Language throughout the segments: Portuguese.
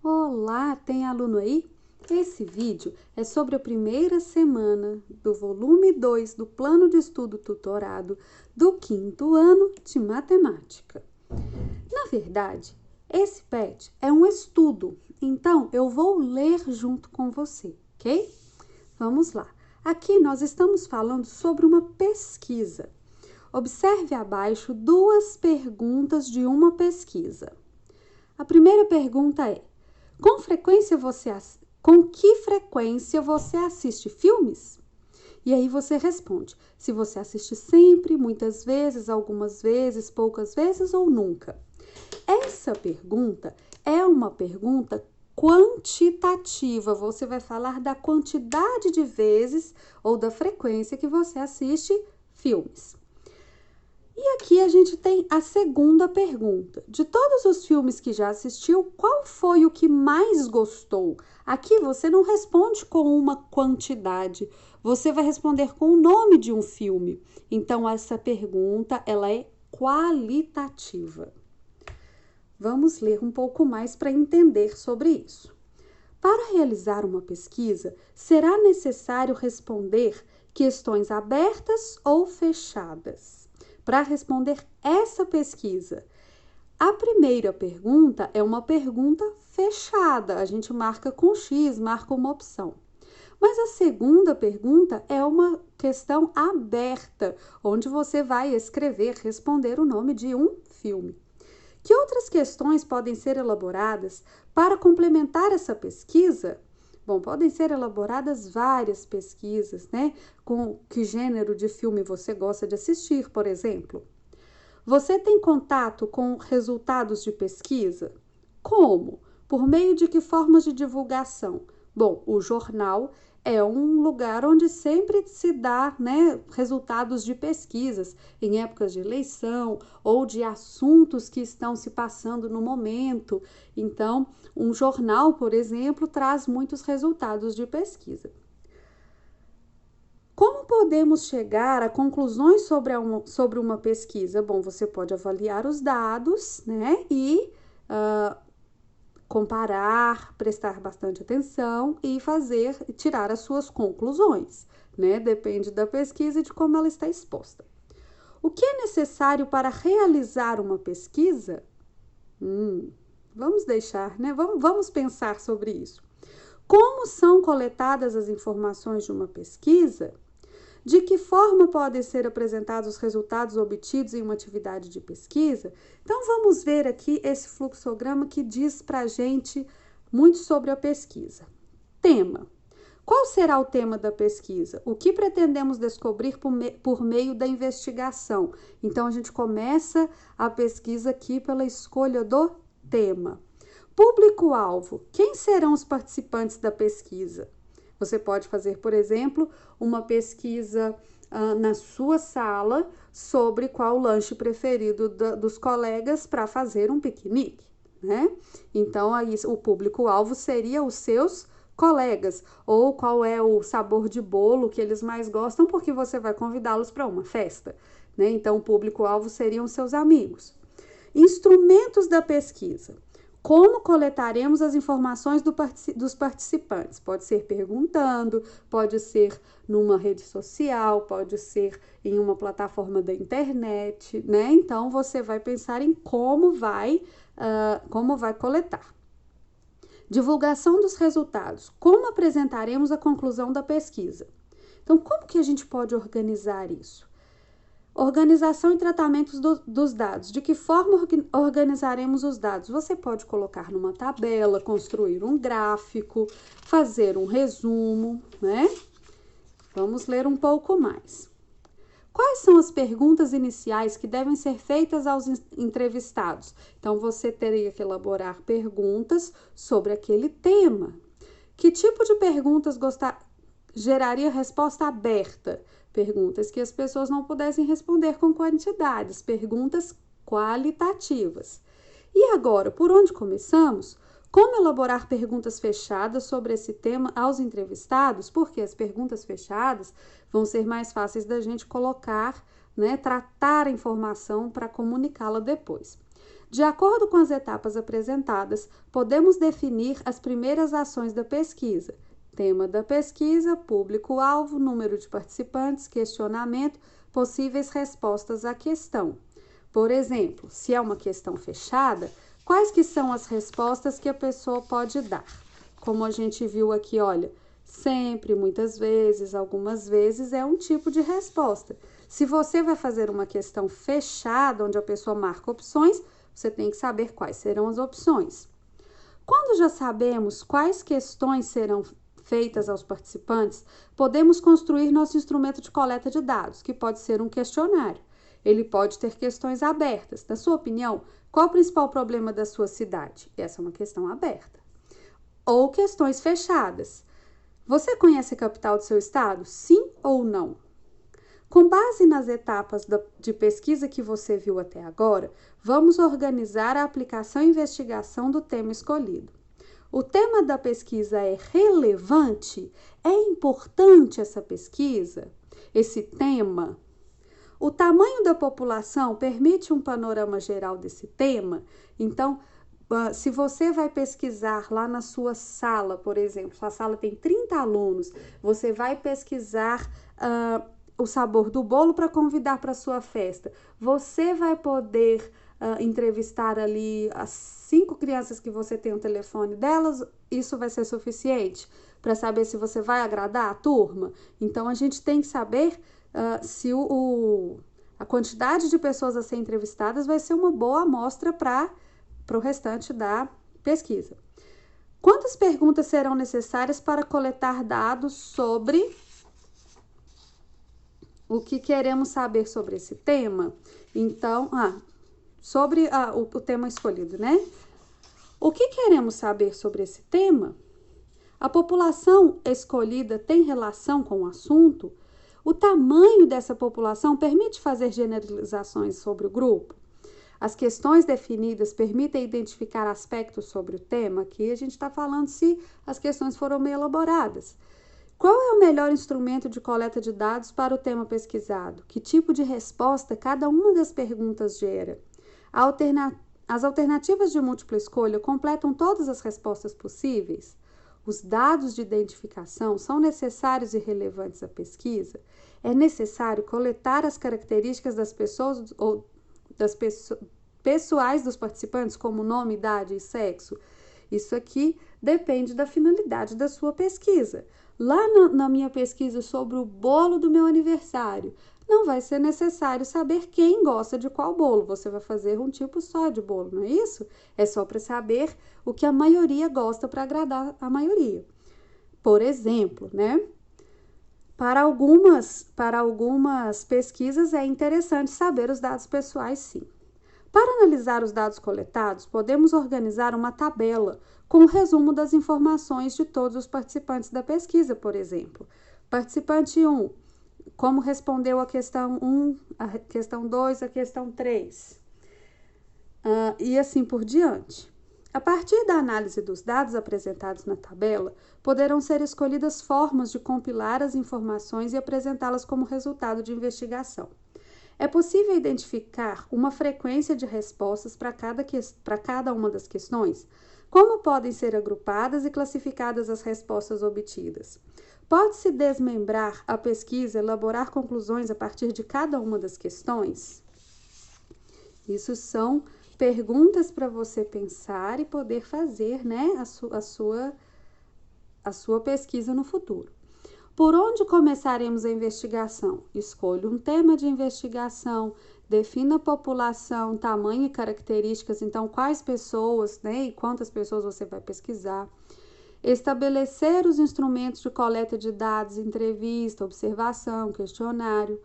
Olá, tem aluno aí? Esse vídeo é sobre a primeira semana do volume 2 do Plano de Estudo Tutorado do 5º ano de Matemática. Na verdade, esse PET é um estudo, então eu vou ler junto com você, ok? Vamos lá. Aqui nós estamos falando sobre uma pesquisa. Observe abaixo duas perguntas de uma pesquisa. A primeira pergunta é: com que frequência você assiste filmes? E aí você responde se você assiste sempre, muitas vezes, algumas vezes, poucas vezes ou nunca. Essa pergunta é uma pergunta quantitativa. Você vai falar da quantidade de vezes ou da frequência que você assiste filmes. E aqui a gente tem a segunda pergunta. De todos os filmes que já assistiu, qual foi o que mais gostou? Aqui você não responde com uma quantidade, você vai responder com o nome de um filme. Então, essa pergunta, ela é qualitativa. Vamos ler um pouco mais para entender sobre isso. Para realizar uma pesquisa, será necessário responder questões abertas ou fechadas. Para responder essa pesquisa, a primeira pergunta é uma pergunta fechada. A gente marca com X, marca uma opção. Mas a segunda pergunta é uma questão aberta, onde você vai escrever, responder o nome de um filme. Que outras questões podem ser elaboradas para complementar essa pesquisa? Bom, podem ser elaboradas várias pesquisas, né? Com que gênero de filme você gosta de assistir, por exemplo. Você tem contato com resultados de pesquisa? Como? Por meio de que formas de divulgação? Bom, o jornal é um lugar onde sempre se dá, né, resultados de pesquisas em épocas de eleição ou de assuntos que estão se passando no momento. Então, um jornal, por exemplo, traz muitos resultados de pesquisa. Como podemos chegar a conclusões sobre uma pesquisa? Bom, você pode avaliar os dados, né, e comparar, prestar bastante atenção e tirar as suas conclusões, né? Depende da pesquisa e de como ela está exposta. O que é necessário para realizar uma pesquisa? Vamos deixar, né? Vamos pensar sobre isso. Como são coletadas as informações de uma pesquisa? De que forma podem ser apresentados os resultados obtidos em uma atividade de pesquisa? Então, vamos ver aqui esse fluxograma que diz para a gente muito sobre a pesquisa. Tema. Qual será o tema da pesquisa? O que pretendemos descobrir por meio da investigação? Então, a gente começa a pesquisa aqui pela escolha do tema. Público-alvo. Quem serão os participantes da pesquisa? Você pode fazer, por exemplo, uma pesquisa na sua sala sobre qual o lanche preferido dos colegas para fazer um piquenique, né? Então, aí, o público-alvo seria os seus colegas, ou qual é o sabor de bolo que eles mais gostam, porque você vai convidá-los para uma festa, né? Então, o público-alvo seriam seus amigos. Instrumentos da pesquisa. Como coletaremos as informações dos participantes? Pode ser perguntando, pode ser numa rede social, pode ser em uma plataforma da internet, né? Então, você vai pensar em como vai coletar. Divulgação dos resultados. Como apresentaremos a conclusão da pesquisa? Então, como que a gente pode organizar isso? Organização e tratamento dos dados. De que forma organizaremos os dados? Você pode colocar numa tabela, construir um gráfico, fazer um resumo, né? Vamos ler um pouco mais. Quais são as perguntas iniciais que devem ser feitas aos entrevistados? Então, você teria que elaborar perguntas sobre aquele tema. Que tipo de perguntas geraria resposta aberta? Perguntas que as pessoas não pudessem responder com quantidades, perguntas qualitativas. E agora, por onde começamos? Como elaborar perguntas fechadas sobre esse tema aos entrevistados? Porque as perguntas fechadas vão ser mais fáceis da gente colocar, né, tratar a informação para comunicá-la depois. De acordo com as etapas apresentadas, podemos definir as primeiras ações da pesquisa: tema da pesquisa, público-alvo, número de participantes, questionamento, possíveis respostas à questão. Por exemplo, se é uma questão fechada, quais que são as respostas que a pessoa pode dar? Como a gente viu aqui, olha, sempre, muitas vezes, algumas vezes é um tipo de resposta. Se você vai fazer uma questão fechada, onde a pessoa marca opções, você tem que saber quais serão as opções. Quando já sabemos quais questões serão feitas aos participantes, podemos construir nosso instrumento de coleta de dados, que pode ser um questionário. Ele pode ter questões abertas. Na sua opinião, qual o principal problema da sua cidade? Essa é uma questão aberta. Ou questões fechadas. Você conhece a capital do seu estado? Sim ou não? Com base nas etapas de pesquisa que você viu até agora, vamos organizar a aplicação e investigação do tema escolhido. O tema da pesquisa é relevante? É importante essa pesquisa? Esse tema? O tamanho da população permite um panorama geral desse tema? Então, se você vai pesquisar lá na sua sala, por exemplo, sua sala tem 30 alunos, você vai pesquisar o sabor do bolo para convidar para a sua festa. Você vai poder entrevistar ali as 5 crianças que você tem o telefone delas, isso vai ser suficiente para saber se você vai agradar a turma? Então, a gente tem que saber se a quantidade de pessoas a ser entrevistadas vai ser uma boa amostra para o restante da pesquisa. Quantas perguntas serão necessárias para coletar dados sobre o que queremos saber sobre esse tema? Então, sobre o tema escolhido, né? O que queremos saber sobre esse tema? A população escolhida tem relação com o assunto? O tamanho dessa população permite fazer generalizações sobre o grupo? As questões definidas permitem identificar aspectos sobre o tema? Aqui a gente está falando se as questões foram bem elaboradas. Qual é o melhor instrumento de coleta de dados para o tema pesquisado? Que tipo de resposta cada uma das perguntas gera? As alternativas de múltipla escolha completam todas as respostas possíveis? Os dados de identificação são necessários e relevantes à pesquisa? É necessário coletar as características das pessoas ou pessoais dos participantes, como nome, idade e sexo? Isso aqui depende da finalidade da sua pesquisa. Lá na minha pesquisa sobre o bolo do meu aniversário, não vai ser necessário saber quem gosta de qual bolo. Você vai fazer um tipo só de bolo, não é isso? É só para saber o que a maioria gosta para agradar a maioria. Por exemplo, né? Para algumas pesquisas é interessante saber os dados pessoais, sim. Para analisar os dados coletados, podemos organizar uma tabela com o resumo das informações de todos os participantes da pesquisa, por exemplo. Participante 1, como respondeu a questão 1, a questão 2, a questão 3. E assim por diante. A partir da análise dos dados apresentados na tabela, poderão ser escolhidas formas de compilar as informações e apresentá-las como resultado de investigação. É possível identificar uma frequência de respostas para cada uma das questões? Como podem ser agrupadas e classificadas as respostas obtidas? Pode-se desmembrar a pesquisa, elaborar conclusões a partir de cada uma das questões? Isso são perguntas para você pensar e poder fazer, né, a sua pesquisa no futuro. Por onde começaremos a investigação? Escolha um tema de investigação, defina a população, tamanho e características, então quais pessoas, né, e quantas pessoas você vai pesquisar. Estabelecer os instrumentos de coleta de dados, entrevista, observação, questionário.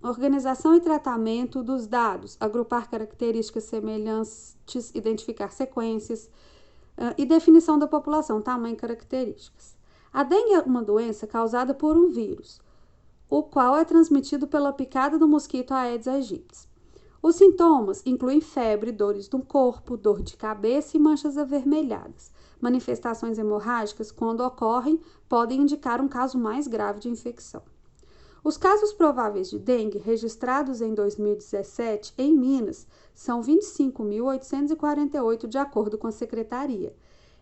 Organização e tratamento dos dados, agrupar características semelhantes, identificar sequências e definição da população, tamanho e características. A dengue é uma doença causada por um vírus, o qual é transmitido pela picada do mosquito Aedes aegypti. Os sintomas incluem febre, dores no corpo, dor de cabeça e manchas avermelhadas. Manifestações hemorrágicas, quando ocorrem, podem indicar um caso mais grave de infecção. Os casos prováveis de dengue registrados em 2017 em Minas são 25.848, de acordo com a secretaria.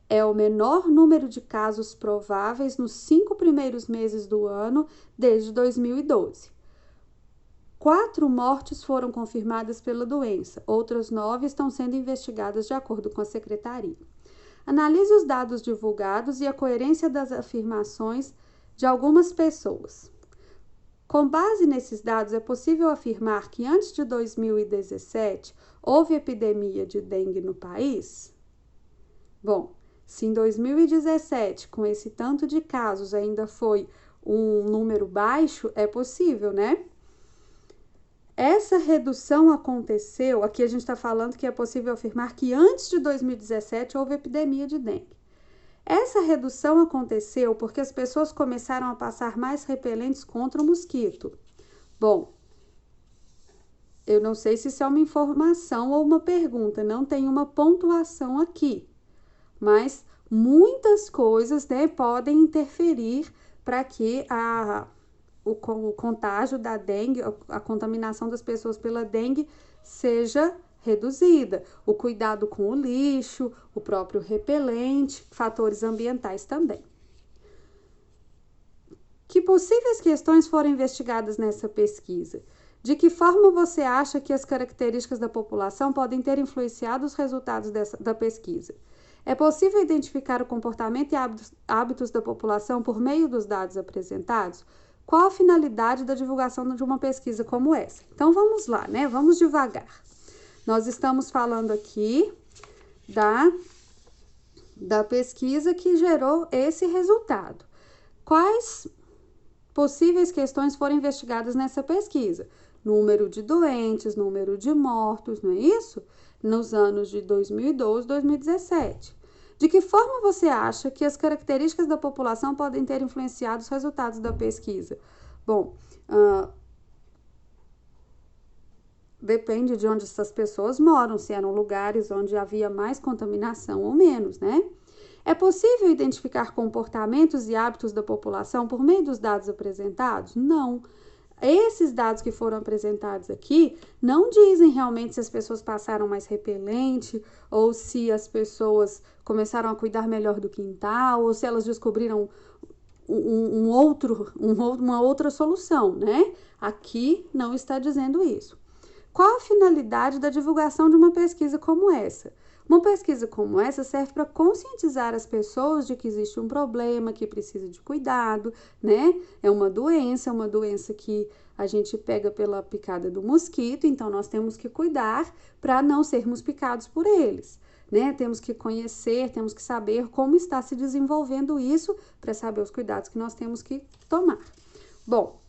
É o menor número de casos prováveis nos 5 primeiros meses do ano desde 2012. 4 mortes foram confirmadas pela doença, outras 9 estão sendo investigadas de acordo com a secretaria. Analise os dados divulgados e a coerência das afirmações de algumas pessoas. Com base nesses dados, é possível afirmar que antes de 2017 houve epidemia de dengue no país? Bom, se em 2017, com esse tanto de casos, ainda foi um número baixo, é possível, né? Essa redução aconteceu, aqui a gente está falando que é possível afirmar que antes de 2017 houve epidemia de dengue. Essa redução aconteceu porque as pessoas começaram a passar mais repelentes contra o mosquito. Bom, eu não sei se isso é uma informação ou uma pergunta, não tem uma pontuação aqui, mas muitas coisas, né, podem interferir para que o contágio da dengue, a contaminação das pessoas pela dengue seja reduzida. O cuidado com o lixo, o próprio repelente, fatores ambientais também. Que possíveis questões foram investigadas nessa pesquisa? De que forma você acha que as características da população podem ter influenciado os resultados da pesquisa? É possível identificar o comportamento e hábitos da população por meio dos dados apresentados? Qual a finalidade da divulgação de uma pesquisa como essa? Então, vamos lá, né? Vamos devagar. Nós estamos falando aqui da pesquisa que gerou esse resultado. Quais possíveis questões foram investigadas nessa pesquisa? Número de doentes, número de mortos, não é isso? Nos anos de 2012 e 2017. De que forma você acha que as características da população podem ter influenciado os resultados da pesquisa? Bom, depende de onde essas pessoas moram, se eram lugares onde havia mais contaminação ou menos, né? É possível identificar comportamentos e hábitos da população por meio dos dados apresentados? Não. Esses dados que foram apresentados aqui não dizem realmente se as pessoas passaram mais repelente ou se as pessoas começaram a cuidar melhor do quintal ou se elas descobriram uma outra solução, né? Aqui não está dizendo isso. Qual a finalidade da divulgação de uma pesquisa como essa? Uma pesquisa como essa serve para conscientizar as pessoas de que existe um problema, que precisa de cuidado, né? É uma doença que a gente pega pela picada do mosquito, então nós temos que cuidar para não sermos picados por eles, né? Temos que conhecer, temos que saber como está se desenvolvendo isso para saber os cuidados que nós temos que tomar. Bom,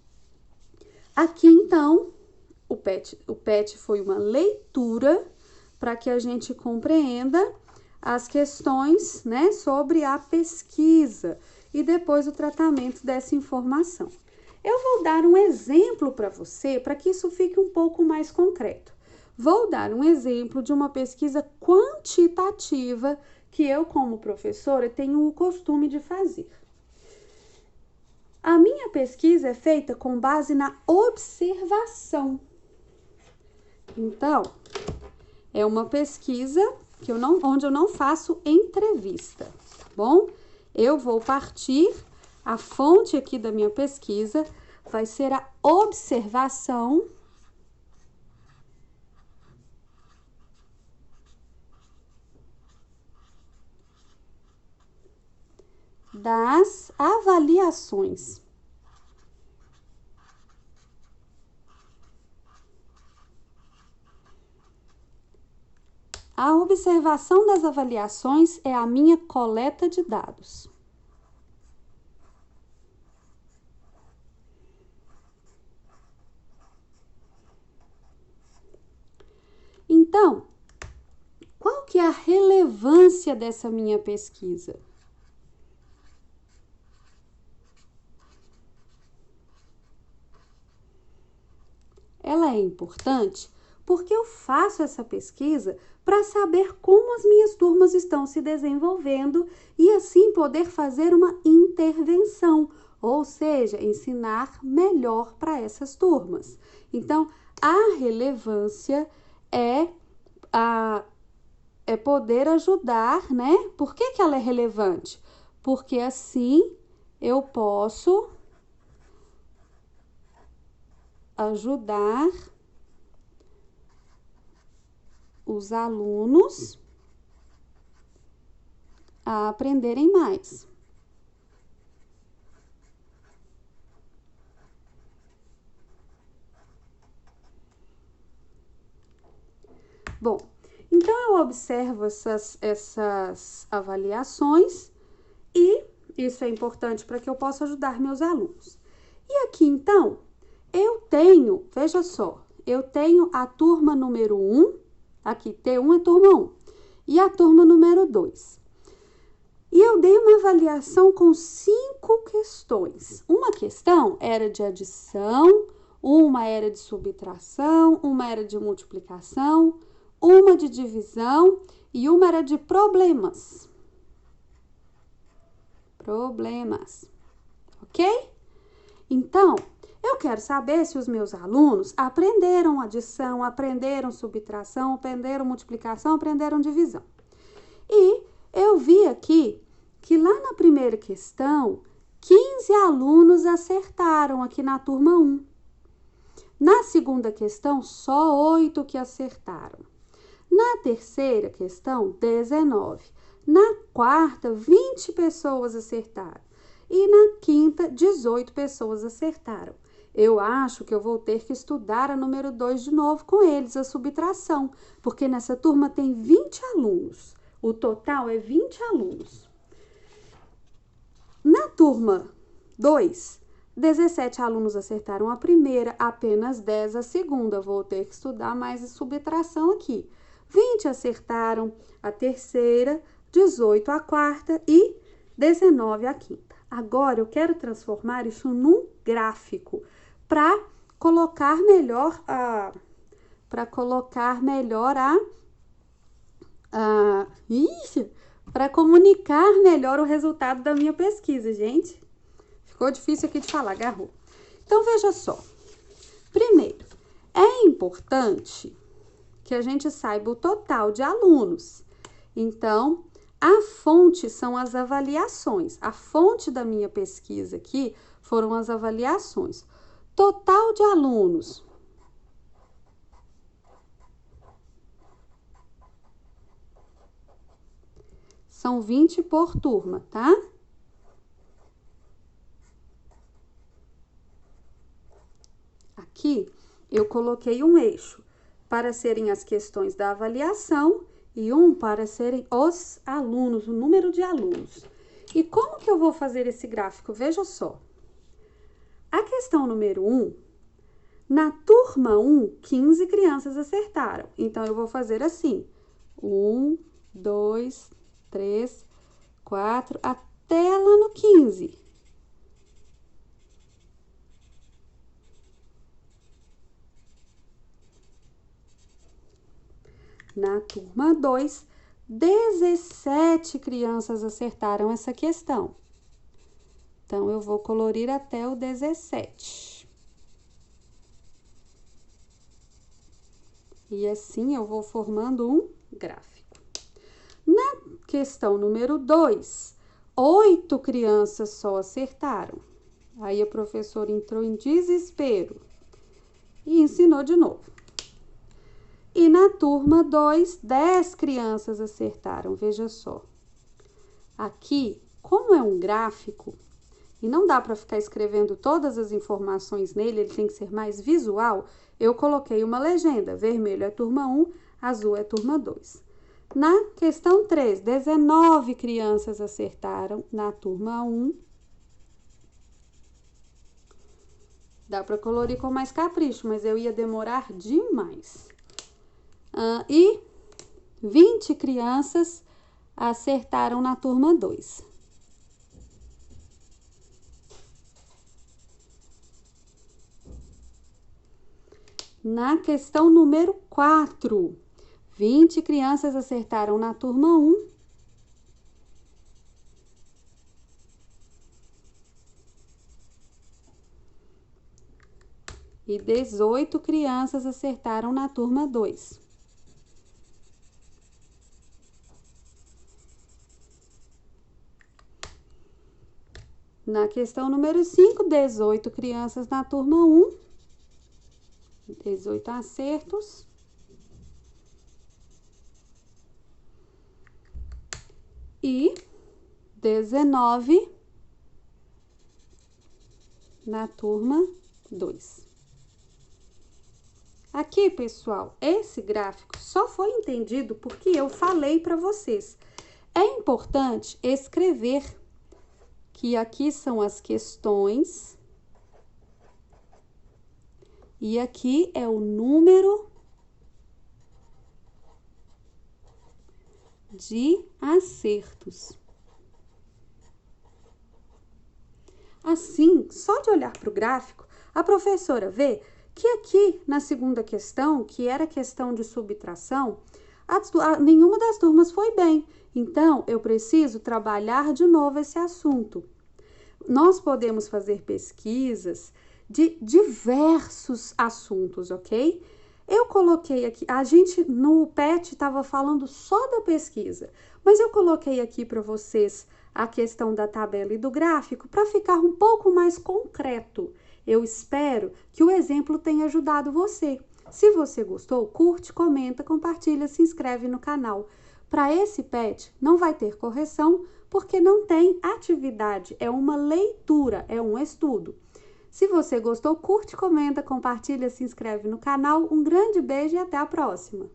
aqui então, o PET foi uma leitura para que a gente compreenda as questões, né, sobre a pesquisa e depois o tratamento dessa informação. Eu vou dar um exemplo para você, para que isso fique um pouco mais concreto. Vou dar um exemplo de uma pesquisa quantitativa que eu, como professora, tenho o costume de fazer. A minha pesquisa é feita com base na observação. Então, é uma pesquisa onde eu não faço entrevista, tá bom? Eu vou partir, a fonte aqui da minha pesquisa vai ser a observação das avaliações. A observação das avaliações é a minha coleta de dados. Então, qual que é a relevância dessa minha pesquisa? Ela é importante porque eu faço essa pesquisa para saber como as minhas turmas estão se desenvolvendo e assim poder fazer uma intervenção, ou seja, ensinar melhor para essas turmas. Então, a relevância é poder ajudar, né? Por que ela é relevante? Porque assim eu posso ajudar os alunos a aprenderem mais. Bom, então eu observo essas avaliações e isso é importante para que eu possa ajudar meus alunos. E aqui, então, eu tenho, veja só, eu tenho a turma número 1, aqui, T1 é turma 1, e a turma número 2. E eu dei uma avaliação com 5 questões. Uma questão era de adição, uma era de subtração, uma era de multiplicação, uma de divisão e uma era de problemas. Ok? Então, eu quero saber se os meus alunos aprenderam adição, aprenderam subtração, aprenderam multiplicação, aprenderam divisão. E eu vi aqui que lá na primeira questão, 15 alunos acertaram aqui na turma 1. Na segunda questão, só 8 que acertaram. Na terceira questão, 19. Na quarta, 20 pessoas acertaram. E na quinta, 18 pessoas acertaram. Eu acho que eu vou ter que estudar a número 2 de novo com eles, a subtração, porque nessa turma tem 20 alunos. O total é 20 alunos. Na turma 2, 17 alunos acertaram a primeira, apenas 10 a segunda. Vou ter que estudar mais a subtração aqui. 20 acertaram a terceira, 18 a quarta e 19 a quinta. Agora, eu quero transformar isso num gráfico para colocar melhor para comunicar melhor o resultado da minha pesquisa, gente. Ficou difícil aqui de falar, agarrou. Então, veja só. Primeiro, é importante que a gente saiba o total de alunos. Então, a fonte são as avaliações. A fonte da minha pesquisa aqui foram as avaliações. Total de alunos. São 20 por turma, tá? Aqui, eu coloquei um eixo para serem as questões da avaliação e um para serem os alunos, o número de alunos. E como que eu vou fazer esse gráfico? Veja só. A questão número 1, na turma 1, 15 crianças acertaram. Então, eu vou fazer assim. 1, 2, 3, 4, até lá no 15. Na turma 2, 17 crianças acertaram essa questão. Então, eu vou colorir até o 17. E assim, eu vou formando um gráfico. Na questão número 2, 8 crianças só acertaram. Aí, a professora entrou em desespero e ensinou de novo. E na turma 2, 10 crianças acertaram. Veja só. Aqui, como é um gráfico, e não dá para ficar escrevendo todas as informações nele, ele tem que ser mais visual, eu coloquei uma legenda. Vermelho é turma 1, azul é turma 2. Na questão 3, 19 crianças acertaram na turma 1. Dá para colorir com mais capricho, mas eu ia demorar demais. E 20 crianças acertaram na turma 2. Na questão número 4, 20 crianças acertaram na turma 1. E 18 crianças acertaram na turma 2. Na questão número 5, 18 crianças na turma 1. 18 acertos. E 19 na turma 2. Aqui, pessoal, esse gráfico só foi entendido porque eu falei para vocês. É importante escrever que aqui são as questões e aqui é o número de acertos. Assim, só de olhar para o gráfico, a professora vê que aqui na segunda questão, que era questão de subtração, nenhuma das turmas foi bem. Então, eu preciso trabalhar de novo esse assunto. Nós podemos fazer pesquisas de diversos assuntos, ok? Eu coloquei aqui, a gente no PET estava falando só da pesquisa, mas eu coloquei aqui para vocês a questão da tabela e do gráfico para ficar um pouco mais concreto. Eu espero que o exemplo tenha ajudado você. Se você gostou, curte, comenta, compartilha, se inscreve no canal. Para esse PET não vai ter correção, porque não tem atividade, é uma leitura, é um estudo. Se você gostou, curte, comenta, compartilha, se inscreve no canal. Um grande beijo e até a próxima!